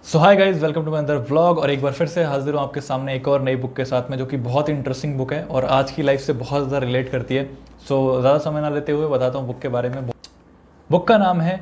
So hi guys, welcome to my another vlog. और एक बार फिर से हाजिर हूँ आपके सामने एक और नई बुक के साथ में, जो कि बहुत इंटरेस्टिंग बुक है और आज की लाइफ से बहुत ज़्यादा रिलेट करती है। सो ज़्यादा समय ना लेते हुए बताता हूँ बुक के बारे में। बुक का नाम है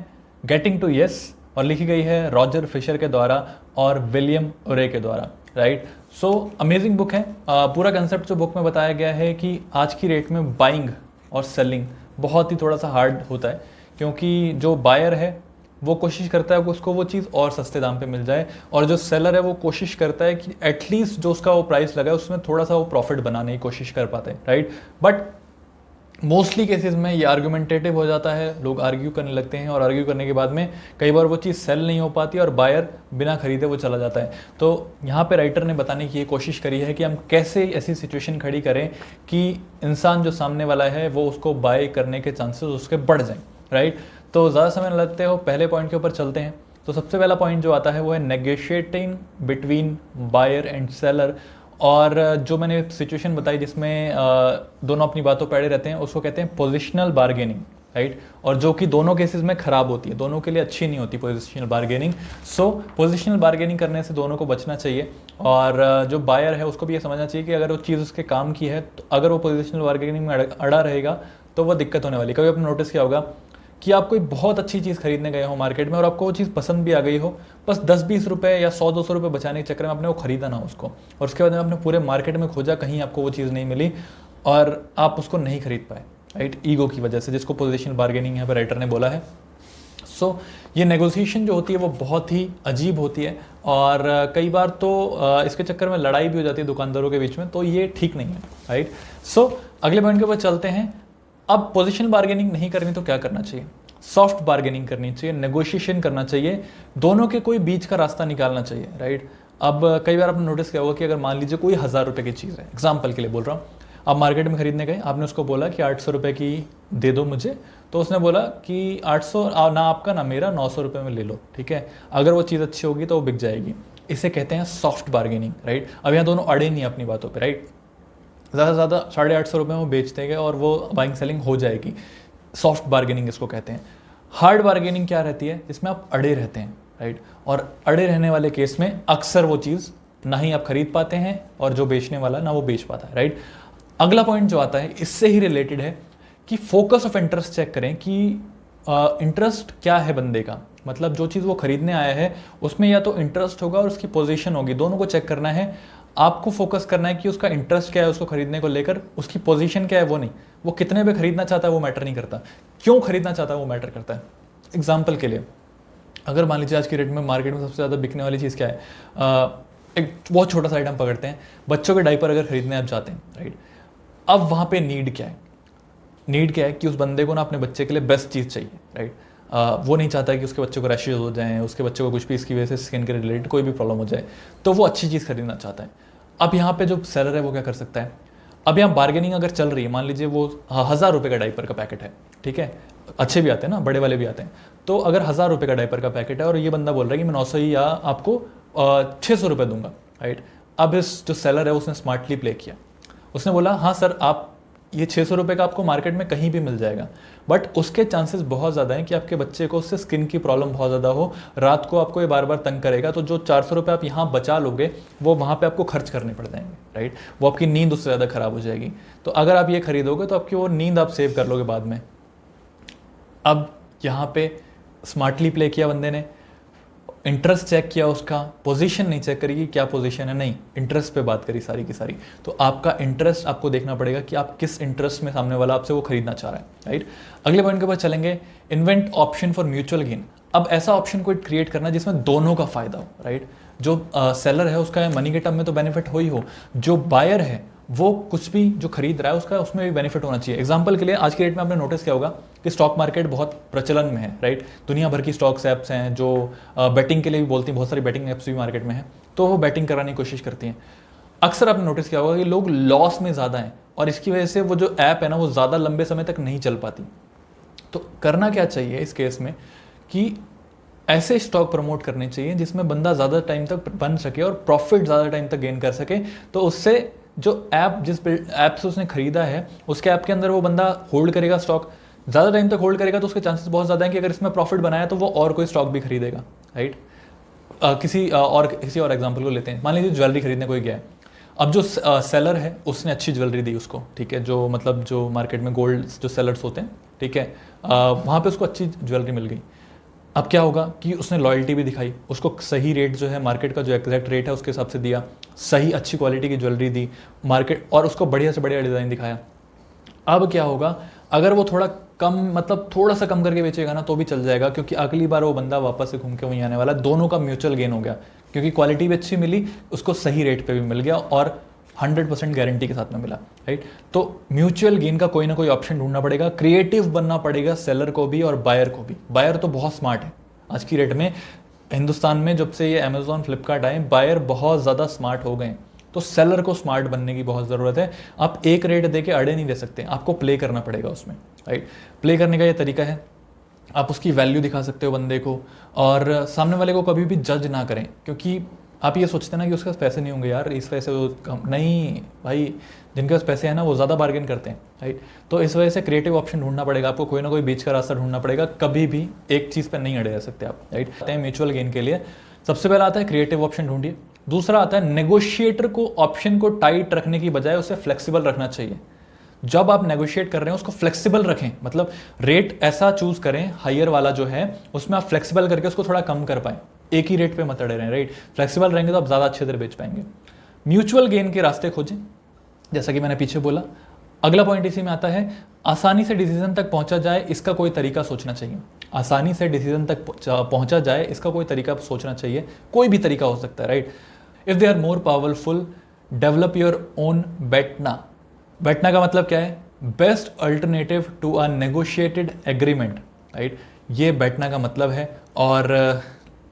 गेटिंग टू यस और लिखी गई है रॉजर फिशर के द्वारा और विलियम ओरे के द्वारा। राइट, सो अमेजिंग बुक है। पूरा कंसेप्ट जो बुक में बताया गया है कि आज की रेट में बाइंग और सेलिंग बहुत ही थोड़ा सा हार्ड होता है, क्योंकि जो बायर है वो कोशिश करता है कि उसको वो चीज़ और सस्ते दाम पे मिल जाए, और जो सेलर है वो कोशिश करता है कि एटलीस्ट जो उसका वो प्राइस लगा है उसमें थोड़ा सा वो प्रॉफिट बनाने की कोशिश कर पाते हैं। राइट, बट मोस्टली केसेस में ये आर्ग्यूमेंटेटिव हो जाता है, लोग आर्ग्यू करने लगते हैं और आर्ग्यू करने के बाद में कई बार वो चीज़ सेल नहीं हो पाती और बायर बिना खरीदे वो चला जाता है। तो यहाँ पे राइटर ने बताने की ये कोशिश करी है कि हम कैसे ऐसी सिचुएशन खड़ी करें कि इंसान जो सामने वाला है वो उसको बाय करने के चांसेस उसके बढ़ जाएं। राइट, तो ज़्यादा समय न लगते हो, पहले पॉइंट के ऊपर चलते हैं। तो सबसे पहला पॉइंट जो आता है वो है negotiating between buyer and seller. और जो मैंने सिचुएशन बताई जिसमें दोनों अपनी बातों पर अड़े रहते हैं, उसको कहते हैं पोजिशनल बार्गेनिंग। राइट, और जो कि दोनों केसेस में खराब होती है, दोनों के लिए अच्छी नहीं होती पोजिशनल बार्गेनिंग। सो पोजिशनल बार्गेनिंग करने से दोनों को बचना चाहिए। और जो बायर है उसको भी ये समझना चाहिए कि अगर वो चीज़ उसके काम की है, तो अगर वो पोजिशनल बार्गेनिंग में अड़ा रहेगा तो वो दिक्कत होने वाली। कभी आपने नोटिस किया होगा कि आप कोई बहुत अच्छी चीज़ खरीदने गए हो मार्केट में और आपको वो चीज़ पसंद भी आ गई हो, बस 10-20 रुपये या 100-200 रुपये बचाने के चक्कर में आपने वो खरीदा ना उसको, और उसके बाद में आपने पूरे मार्केट में खोजा, कहीं आपको वो चीज़ नहीं मिली और आप उसको नहीं खरीद पाए। राइट, ईगो की वजह से, जिसको पोजिशनल बार्गेनिंग यहाँ पर राइटर ने बोला है। सो ये नेगोशिएशन जो होती है वो बहुत ही अजीब होती है, और कई बार तो इसके चक्कर में लड़ाई भी हो जाती है दुकानदारों के बीच में, तो ये ठीक नहीं है। राइट, सो अगले पॉइंट के ऊपर चलते हैं। अब पोजीशन बार्गेनिंग नहीं करनी तो क्या करना चाहिए? सॉफ्ट बार्गेनिंग करनी चाहिए, नेगोशिएशन करना चाहिए, दोनों के कोई बीच का रास्ता निकालना चाहिए। राइट, अब कई बार आपने नोटिस किया होगा कि अगर मान लीजिए कोई 1000 रुपये की चीज़ है, एग्जाम्पल के लिए बोल रहा हूँ, आप मार्केट में खरीदने गए, आपने उसको बोला कि 800 रुपये की दे दो मुझे, तो उसने बोला कि 800 ना आपका ना मेरा, 900 रुपये में ले लो। ठीक है, अगर वो चीज़ अच्छी होगी तो वो बिक जाएगी। इसे कहते हैं सॉफ्ट बार्गेनिंग। राइट, अब यहाँ दोनों अड़े नहीं अपनी बातों पर। राइट, ज़्यादा से ज़्यादा 850 रुपये में वो बेच देंगे और वो बाइंग सेलिंग हो जाएगी। सॉफ्ट बार्गेनिंग इसको कहते हैं। हार्ड बार्गेनिंग क्या रहती है? जिसमें आप अड़े रहते हैं। राइट, और अड़े रहने वाले केस में अक्सर वो चीज़ ना ही आप खरीद पाते हैं और जो बेचने वाला ना वो बेच पाता है। राइट, अगला पॉइंट जो आता है इससे ही रिलेटेड है कि फोकस ऑफ इंटरेस्ट चेक करें कि इंटरेस्ट क्या है बंदे का। मतलब जो चीज़ वो खरीदने आया है उसमें या तो इंटरेस्ट होगा और उसकी पोजीशन होगी, दोनों को चेक करना है। आपको फोकस करना है कि उसका इंटरेस्ट क्या है उसको खरीदने को लेकर, उसकी पोजीशन क्या है वो नहीं। वो कितने पे खरीदना चाहता है वो मैटर नहीं करता, क्यों खरीदना चाहता है वो मैटर करता है। एग्जाम्पल के लिए, अगर मान लीजिए आज की डेट में मार्केट में सबसे ज़्यादा बिकने वाली चीज़ क्या है, एक बहुत छोटा सा आइटम पकड़ते हैं, बच्चों के डायपर अगर खरीदने आप जाते हैं। राइट, अब वहाँ पे नीड क्या है? नीड क्या है कि उस बंदे को ना अपने बच्चे के लिए बेस्ट चीज़ चाहिए। राइट, वो नहीं चाहता है कि उसके बच्चे को रैशेज हो जाएं, उसके बच्चे को कुछ भी इसकी वजह से स्किन के रिलेटेड कोई भी प्रॉब्लम हो जाए, तो वो अच्छी चीज़ खरीदना चाहता है। अब यहाँ पे जो सेलर है वो क्या कर सकता है? अब यहाँ बार्गेनिंग अगर चल रही है, मान लीजिए वो 1000 रुपये का डायपर का पैकेट है। ठीक है, अच्छे भी आते हैं ना, बड़े वाले भी आते हैं। तो अगर 1000 रुपये का डायपर का पैकेट है और ये बंदा बोल रहा है कि मैं 900 ही या आपको 600 रुपये दूंगा। राइट, अब इस जो सेलर है उसने स्मार्टली प्ले किया, उसने बोला हाँ सर, आप ये 600 रुपये का आपको मार्केट में कहीं भी मिल जाएगा, बट उसके चांसेस बहुत ज़्यादा हैं कि आपके बच्चे को उससे स्किन की प्रॉब्लम बहुत ज़्यादा हो, रात को आपको ये बार बार तंग करेगा, तो जो 400 रुपये आप यहाँ बचा लोगे वो वहाँ पे आपको खर्च करने पड़ जाएंगे। राइट, वो आपकी नींद उससे ज़्यादा ख़राब हो जाएगी। तो अगर आप ये खरीदोगे तो आपकी वो नींद आप सेव कर लोगे बाद में। अब यहाँ पे स्मार्टली प्ले किया बंदे ने, इंटरेस्ट चेक किया उसका, पोजीशन नहीं चेक करी कि क्या पोजीशन है, नहीं, इंटरेस्ट पे बात करी सारी की सारी। तो आपका इंटरेस्ट आपको देखना पड़ेगा कि आप किस इंटरेस्ट में सामने वाला आपसे वो खरीदना चाह रहा है। राइट, अगले पॉइंट के बाद चलेंगे, invent option for mutual gain. अब ऐसा ऑप्शन कोई क्रिएट करना जिसमें दोनों का फायदा हो। राइट, जो सेलर है उसका मनी के टर्म में तो बेनिफिट हो ही हो, जो बायर है वो कुछ भी जो खरीद रहा है उसका उसमें भी बेनिफिट होना चाहिए। एग्जांपल के लिए आज की डेट में आपने नोटिस किया होगा कि स्टॉक मार्केट बहुत प्रचलन में है। राइट, दुनिया भर की स्टॉक्स ऐप्स हैं जो बैटिंग के लिए भी बोलती हैं, बहुत सारी बैटिंग ऐप्स भी मार्केट में हैं, तो वो बैटिंग कराने की कोशिश करती हैं। अक्सर आपने नोटिस किया होगा कि लोग लॉस में ज़्यादा हैं और इसकी वजह से वो जो ऐप है ना वो ज़्यादा लंबे समय तक नहीं चल पाती। तो करना क्या चाहिए इस केस में कि ऐसे स्टॉक प्रमोट करने चाहिए जिसमें बंदा ज़्यादा टाइम तक बन सके और प्रॉफिट ज़्यादा टाइम तक गेन कर सके। तो उससे जो ऐप जिस ऐप से उसने खरीदा है उसके ऐप के अंदर वो बंदा होल्ड करेगा, स्टॉक ज़्यादा टाइम तक होल्ड करेगा, तो उसके चांसेस बहुत ज़्यादा हैं कि अगर इसमें प्रॉफिट बनाया तो वो और कोई स्टॉक भी खरीदेगा। राइट, किसी और एग्जांपल को लेते हैं। मान लीजिए ज्वेलरी खरीदने कोई गया है। अब जो सेलर है उसने अच्छी ज्वेलरी दी उसको, ठीक है, जो मतलब जो मार्केट में गोल्ड जो सेलर्स होते हैं, ठीक है, वहाँ पे उसको अच्छी ज्वेलरी मिल गई। अब क्या होगा कि उसने लॉयल्टी भी दिखाई, उसको सही रेट जो है मार्केट का जो एग्जैक्ट रेट है उसके हिसाब से दिया, सही अच्छी क्वालिटी की ज्वेलरी दी मार्केट, और उसको बढ़िया से बढ़िया डिज़ाइन दिखाया। अब क्या होगा, अगर वो थोड़ा कम मतलब थोड़ा सा कम करके बेचेगा ना तो भी चल जाएगा, क्योंकि अगली बार वो बंदा वापस से घूम के वहीं आने वाला, दोनों का म्यूचुअल गेन हो गया, क्योंकि क्वालिटी भी अच्छी मिली, उसको सही रेट पे भी मिल गया और 100% गारंटी के साथ में मिला, राइट। तो म्यूचुअल गेन का कोई ना कोई ऑप्शन ढूंढना पड़ेगा, क्रिएटिव बनना पड़ेगा सेलर को भी और बायर को भी। बायर तो बहुत स्मार्ट है आज की रेट में, हिंदुस्तान में जब से ये अमेजोन फ्लिपकार्ट आए बायर बहुत ज़्यादा स्मार्ट हो गए, तो सेलर को स्मार्ट बनने की बहुत ज़रूरत है। आप एक रेट दे के अड़े नहीं दे सकते, आपको प्ले करना पड़ेगा उसमें, राइट। प्ले करने का ये तरीका है, आप उसकी वैल्यू दिखा सकते हो बंदे को, और सामने वाले को कभी भी जज ना करें, क्योंकि आप ये सोचते हैं ना कि उसके पास पैसे नहीं होंगे यार, इस वजह से वो कम, नहीं भाई, जिनके पास पैसे हैं ना वो ज़्यादा बार्गेन करते हैं, राइट। तो इस वजह से क्रिएटिव ऑप्शन ढूंढना पड़ेगा आपको, कोई ना कोई बीच का रास्ता ढूंढना पड़ेगा, कभी भी एक चीज़ पर नहीं अड़े रह सकते आप, राइट। आते हैं म्यूचुअल गेन के लिए, सबसे पहला आता है क्रिएटिव ऑप्शन ढूंढिए। दूसरा आता है नेगोशिएटर को ऑप्शन को टाइट रखने की बजाय उसे फ्लेक्सिबल रखना चाहिए। जब आप नेगोशिएट कर रहे हैं उसको फ्लेक्सिबल रखें, मतलब रेट ऐसा चूज करें हायर वाला जो है उसमें आप फ्लेक्सिबल करके उसको थोड़ा कम कर पाएं, एक ही रेट पे मत अड़े रहें, राइट। फ्लेक्सिबल रहेंगे तो आप ज़्यादा अच्छे से बेच पाएंगे। म्यूचुअल गेन के रास्ते खोजें, जैसा कि मैंने पीछे बोला। अगला पॉइंट इसी में आता है, आसानी से डिसीजन तक पहुंचा जाए इसका कोई तरीका सोचना चाहिए। आसानी से डिसीजन तक पहुंचा जाए इसका कोई तरीका सोचना चाहिए, कोई भी तरीका हो सकता है, right. If they are more powerful develop your own BATNA. BATNA का मतलब क्या है, best alternative to a negotiated agreement, right. ये बेटना का मतलब है, और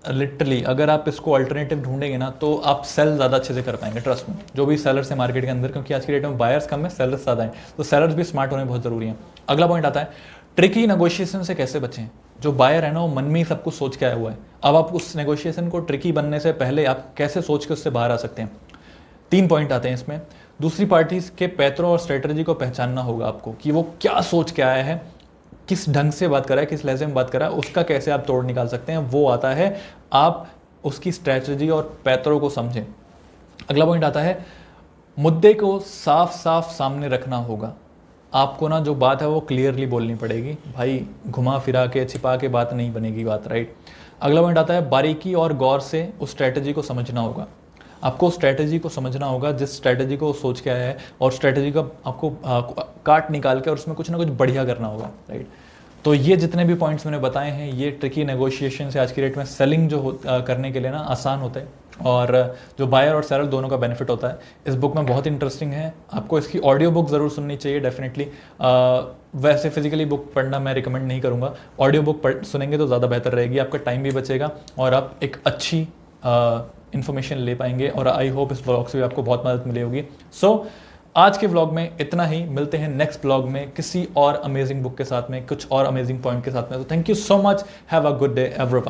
लिटरली अगर आप इसको अल्टरनेटिव ढूंढेंगे ना तो आप सेल ज़्यादा अच्छे से कर पाएंगे, ट्रस्ट में। जो भी सेलर्स है मार्केट के अंदर, क्योंकि आज की डेट में बायर्स कम है, सेलर्स ज़्यादा हैं, तो सेलर्स भी स्मार्ट होने बहुत ज़रूरी है। अगला पॉइंट आता है, ट्रिकी नेगोशिएशन से कैसे बचें। जो बायर है ना वो मन में ही सब कुछ सोच के आया हुआ है, अब आप उस नेगोशिएशन को ट्रिकी बनने से पहले आप कैसे सोच के उससे बाहर आ सकते हैं। 3 पॉइंट आते हैं इसमें। दूसरी पार्टी के पैतरों और स्ट्रेटजी को पहचानना होगा आपको, कि वो क्या सोच के आया है, किस ढंग से बात कर रहा है, किस लहजे में बात कर रहा है, उसका कैसे आप तोड़ निकाल सकते हैं। वो आता है आप उसकी स्ट्रेटजी और पैतरों को समझें। अगला पॉइंट आता है, मुद्दे को साफ साफ सामने रखना होगा। आपको ना जो बात है वो क्लियरली बोलनी पड़ेगी भाई, घुमा फिरा के छिपा के बात नहीं बनेगी बात, राइट। अगला पॉइंट आता है, बारीकी और गौर से उस स्ट्रेटजी को समझना होगा। आपको स्ट्रेटजी को समझना होगा, जिस स्ट्रेटजी को सोच के आया है, और स्ट्रेटजी का आपको काट निकाल के और उसमें कुछ ना कुछ बढ़िया करना होगा, राइट। तो ये जितने भी पॉइंट्स मैंने बताए हैं, ये ट्रिकी नेगोशिएशन से आज की डेट में सेलिंग जो करने के लिए ना आसान होता है, और जो बायर और सेलर दोनों का बेनिफिट होता है। इस बुक में बहुत इंटरेस्टिंग है, आपको इसकी ऑडियो बुक ज़रूर सुननी चाहिए डेफिनेटली। वैसे फिजिकली बुक पढ़ना मैं रिकमेंड नहीं करूँगा, ऑडियो बुक सुनेंगे तो ज़्यादा बेहतर रहेगी, आपका टाइम भी बचेगा और आप एक अच्छी इन्फॉर्मेशन ले पाएंगे, और आई होप इस व्लॉग से भी आपको बहुत मदद मिली होगी। सो आज के व्लॉग में इतना ही, मिलते हैं नेक्स्ट व्लॉग में किसी और अमेजिंग बुक के साथ में, कुछ और अमेजिंग पॉइंट के साथ में। तो thank you so much, have a good day everyone.